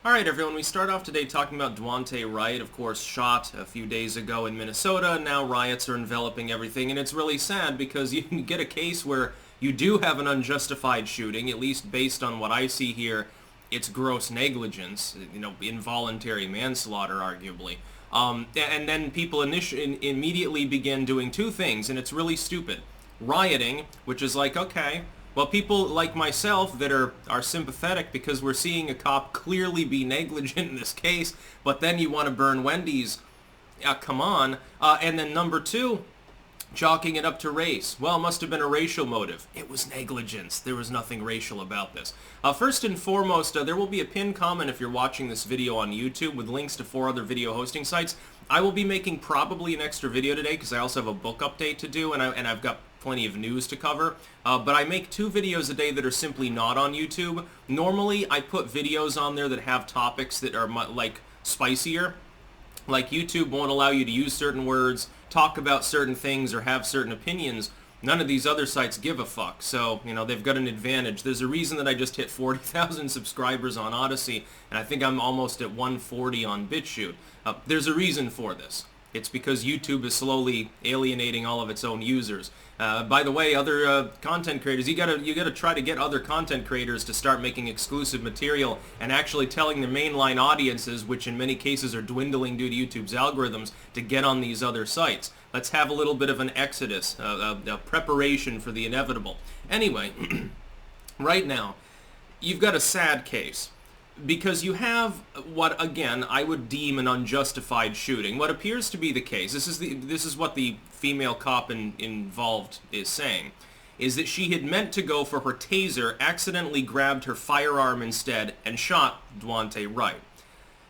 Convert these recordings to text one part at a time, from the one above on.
Alright everyone, we start off today talking about Duante Wright, of course shot a few days ago in Minnesota, and now riots are enveloping everything, and it's really sad because you can get a case where you do have an unjustified shooting, at least based on what I see here, it's gross negligence, involuntary manslaughter arguably. And then people immediately begin doing two things, and it's really stupid. Rioting, which is like, okay, well, people like myself that are sympathetic because we're seeing a cop clearly be negligent in this case, but then you want to burn Wendy's. Come on. And then number two, chalking it up to race. Well, it must have been a racial motive. It was negligence. There was nothing racial about this. First and foremost, there will be a pinned comment if you're watching this video on YouTube with links to 4 other video hosting sites. I will be making probably an extra video today because I also have a book update to do, and I've got plenty of news to cover, but I make 2 videos a day that are simply not on YouTube. Normally, I put videos on there that have topics that are like spicier. Like YouTube won't allow you to use certain words, talk about certain things, or have certain opinions. None of these other sites give a fuck, so, they've got an advantage. There's a reason that I just hit 40,000 subscribers on Odyssey, and I think I'm almost at 140 on BitChute. There's a reason for this. It's because YouTube is slowly alienating all of its own users. By the way, other content creators, you gotta try to get other content creators to start making exclusive material and actually telling their mainline audiences, which in many cases are dwindling due to YouTube's algorithms, to get on these other sites. Let's have a little bit of an exodus, a preparation for the inevitable. Anyway, right now, you've got a sad case. Because you have what, again, I would deem an unjustified shooting. What appears to be the case, this is what the female cop involved is saying, is that she had meant to go for her taser, accidentally grabbed her firearm instead, and shot Duante Wright.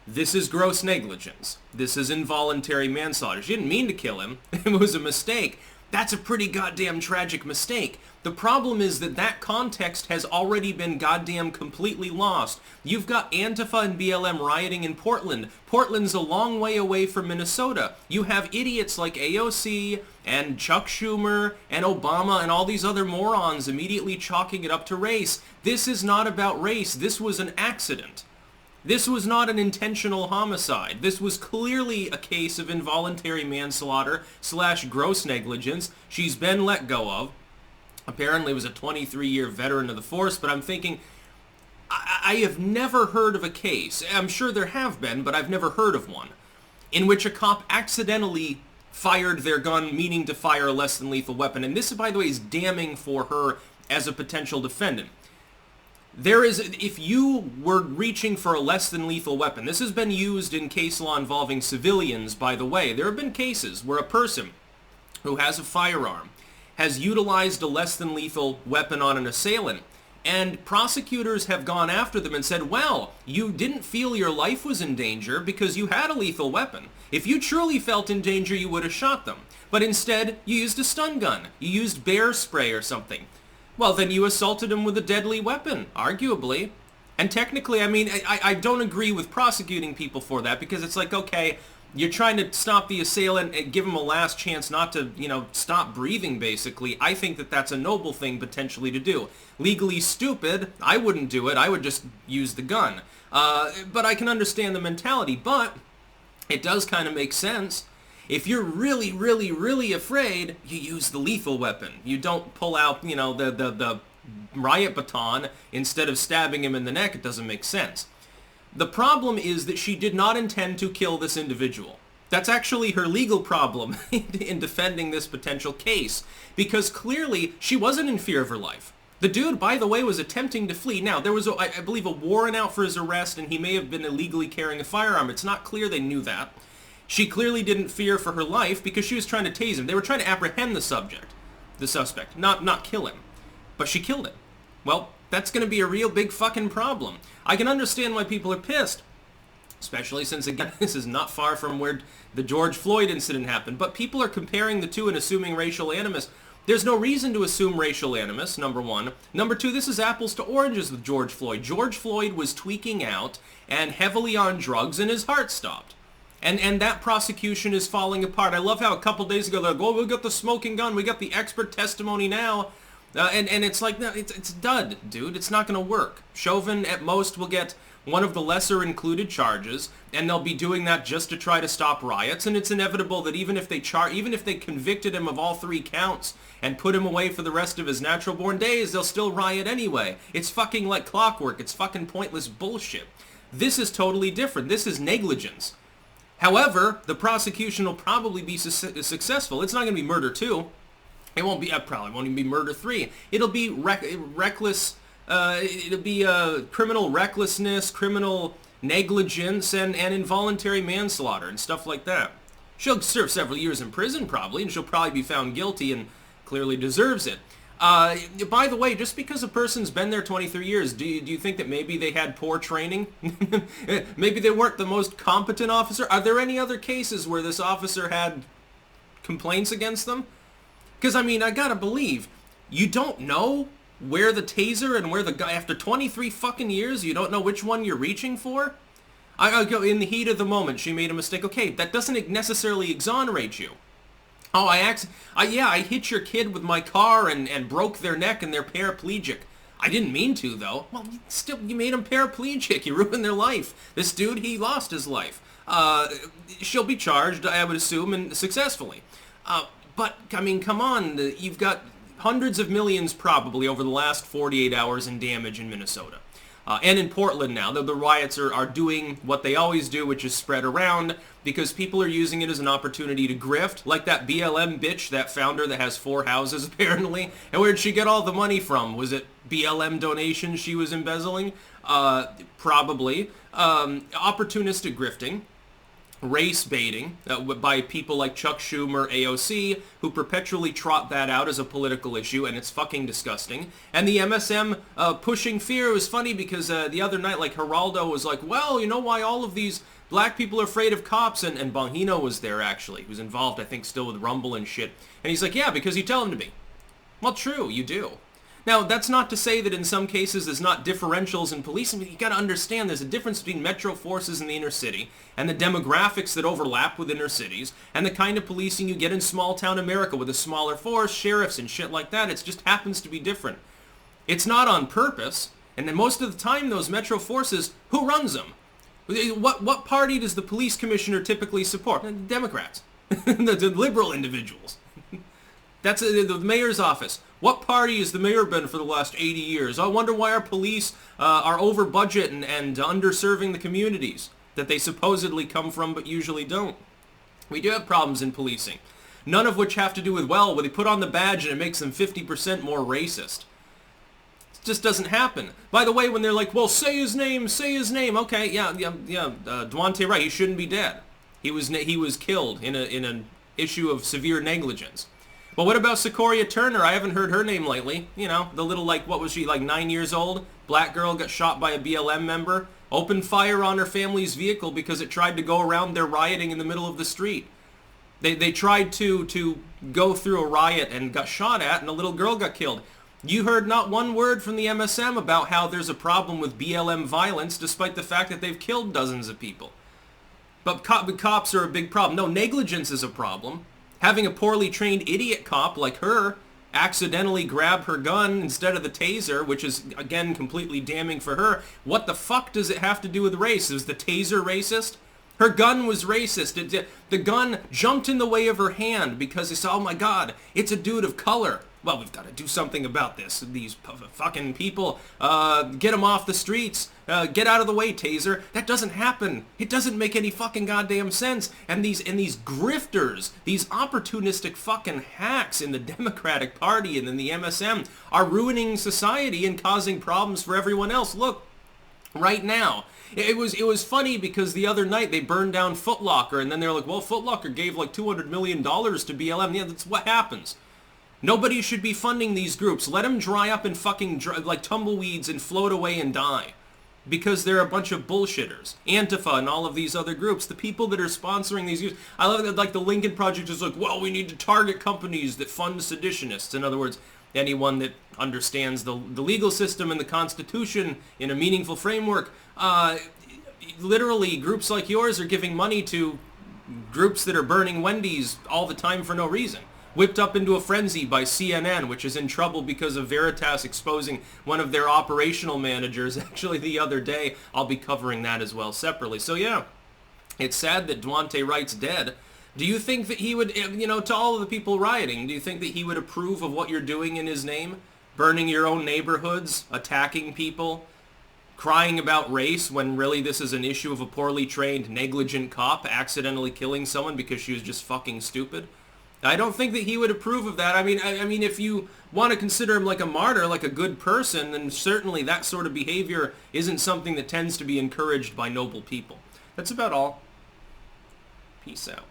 This is gross negligence. This is involuntary manslaughter. She didn't mean to kill him. It was a mistake. That's a pretty goddamn tragic mistake. The problem is that context has already been goddamn completely lost. You've got Antifa and BLM rioting in Portland. Portland's a long way away from Minnesota. You have idiots like AOC and Chuck Schumer and Obama and all these other morons immediately chalking it up to race. This is not about race. This was an accident. This was not an intentional homicide. This was clearly a case of involuntary manslaughter / gross negligence. She's been let go of. Apparently was a 23-year veteran of the force, but I'm thinking, I have never heard of a case, I'm sure there have been, but I've never heard of one, in which a cop accidentally fired their gun, meaning to fire a less than lethal weapon. And this, by the way, is damning for her as a potential defendant. If you were reaching for a less than lethal weapon, this has been used in case law involving civilians, by the way. There have been cases where a person who has a firearm has utilized a less than lethal weapon on an assailant, and prosecutors have gone after them and said, well, you didn't feel your life was in danger because you had a lethal weapon. If you truly felt in danger, you would have shot them. But instead, you used a stun gun. You used bear spray or something. Well, then you assaulted him with a deadly weapon, arguably. And technically, I don't agree with prosecuting people for that, because it's like, okay, you're trying to stop the assailant and give him a last chance not to, stop breathing, basically. I think that that's a noble thing, potentially, to do. Legally stupid, I wouldn't do it. I would just use the gun. But I can understand the mentality. But it does kind of make sense. If you're really, really, really afraid, you use the lethal weapon. You don't pull out, the riot baton instead of stabbing him in the neck. It doesn't make sense. The problem is that she did not intend to kill this individual. That's actually her legal problem in defending this potential case, because clearly she wasn't in fear of her life. The dude, by the way, was attempting to flee. Now, there was, I believe, a warrant out for his arrest, and he may have been illegally carrying a firearm. It's not clear they knew that. She clearly didn't fear for her life because she was trying to tase him. They were trying to apprehend the suspect, not kill him. But she killed him. Well, that's going to be a real big fucking problem. I can understand why people are pissed, especially since, again, this is not far from where the George Floyd incident happened. But people are comparing the two and assuming racial animus. There's no reason to assume racial animus, number one. Number two, this is apples to oranges with George Floyd. George Floyd was tweaking out and heavily on drugs, and his heart stopped. And that prosecution is falling apart. I love how a couple days ago they're like, oh, we got the smoking gun, we got the expert testimony now. And it's like, no, it's dud, dude. It's not going to work. Chauvin, at most, will get one of the lesser included charges, and they'll be doing that just to try to stop riots, and it's inevitable that even if they convicted him of all 3 counts and put him away for the rest of his natural-born days, they'll still riot anyway. It's fucking like clockwork. It's fucking pointless bullshit. This is totally different. This is negligence. However, the prosecution will probably be successful. It's not going to be murder 2. It won't be, probably won't even be murder 3. It'll be reckless, it'll be criminal recklessness, criminal negligence, and involuntary manslaughter and stuff like that. She'll serve several years in prison probably, and she'll probably be found guilty and clearly deserves it. By the way, just because a person's been there 23 years, do you think that maybe they had poor training? Maybe they weren't the most competent officer? Are there any other cases where this officer had complaints against them? Because, I mean, I gotta believe, you don't know where the taser and where the guy, after 23 fucking years, you don't know which one you're reaching for? I go, in the heat of the moment, she made a mistake. Okay, that doesn't necessarily exonerate you. Oh, I hit your kid with my car and broke their neck and they're paraplegic. I didn't mean to, though. Well, you made them paraplegic. You ruined their life. This dude, he lost his life. She'll be charged, I would assume, and successfully. But, I mean, come on. You've got hundreds of millions, probably, over the last 48 hours in damage in Minnesota. And in Portland now, the riots are doing what they always do, which is spread around, because people are using it as an opportunity to grift, like that BLM bitch, that founder that has 4 houses, apparently. And where'd she get all the money from? Was it BLM donations she was embezzling? Probably. Opportunistic grifting. Race baiting by people like Chuck Schumer, AOC, who perpetually trot that out as a political issue, and it's fucking disgusting. And the MSM pushing fear was funny because the other night, like, Geraldo was like, well, you know why all of these black people are afraid of cops? And Bongino was there, actually. He was involved, I think, still with Rumble and shit. And he's like, yeah, because you tell him to be. Well, true, you do. Now, that's not to say that in some cases there's not differentials in policing, but you got to understand there's a difference between metro forces in the inner city and the demographics that overlap with inner cities and the kind of policing you get in small town America with a smaller force, sheriffs and shit like that. It just happens to be different. It's not on purpose, and then most of the time those metro forces, who runs them? What party does the police commissioner typically support? The Democrats. the liberal individuals. That's the mayor's office. What party has the mayor been for the last 80 years? I wonder why our police are over budget and underserving the communities that they supposedly come from but usually don't. We do have problems in policing, none of which have to do with, well, when they put on the badge and it makes them 50% more racist. It just doesn't happen. By the way, when they're like, well, say his name. Okay, yeah, Duante, Wright, he shouldn't be dead. He was killed in an issue of severe negligence. But what about Secoria Turner? I haven't heard her name lately. You know, the little, like, what was she, like 9 years old? Black girl got shot by a BLM member. Opened fire on her family's vehicle because it tried to go around their rioting in the middle of the street. They tried to go through a riot and got shot at, and a little girl got killed. You heard not one word from the MSM about how there's a problem with BLM violence, despite the fact that they've killed dozens of people. But cops are a big problem. No, negligence is a problem. Having a poorly trained idiot cop like her accidentally grab her gun instead of the taser, which is, again, completely damning for her. What the fuck does it have to do with race? Is the taser racist? Her gun was racist. The gun jumped in the way of her hand because they saw, oh my god, it's a dude of color. Well, we've got to do something about this. These fucking people, get them off the streets. Get out of the way, taser. That doesn't happen. It doesn't make any fucking goddamn sense. And these grifters, these opportunistic fucking hacks in the Democratic Party and in the MSM are ruining society and causing problems for everyone else. Look, right now, it was funny because the other night they burned down Foot Locker, and then they're like, well, Foot Locker gave like $200 million to BLM. Yeah, that's what happens. Nobody should be funding these groups. Let them dry up and fucking like tumbleweeds and float away and die. Because they're a bunch of bullshitters. Antifa and all of these other groups. The people that are sponsoring these groups. I love that, like, the Lincoln Project is like, well, we need to target companies that fund seditionists. In other words, anyone that understands the legal system and the Constitution in a meaningful framework. Literally, groups like yours are giving money to groups that are burning Wendy's all the time for no reason. whipped up into a frenzy by CNN, which is in trouble because of Veritas exposing one of their operational managers actually the other day. I'll be covering that as well separately. So yeah, it's sad that Duante Wright's dead. Do you think that he would, to all of the people rioting, do you think that he would approve of what you're doing in his name? Burning your own neighborhoods, attacking people, crying about race when really this is an issue of a poorly trained, negligent cop accidentally killing someone because she was just fucking stupid? I don't think that he would approve of that. I mean, if you want to consider him like a martyr, like a good person, then certainly that sort of behavior isn't something that tends to be encouraged by noble people. That's about all. Peace out.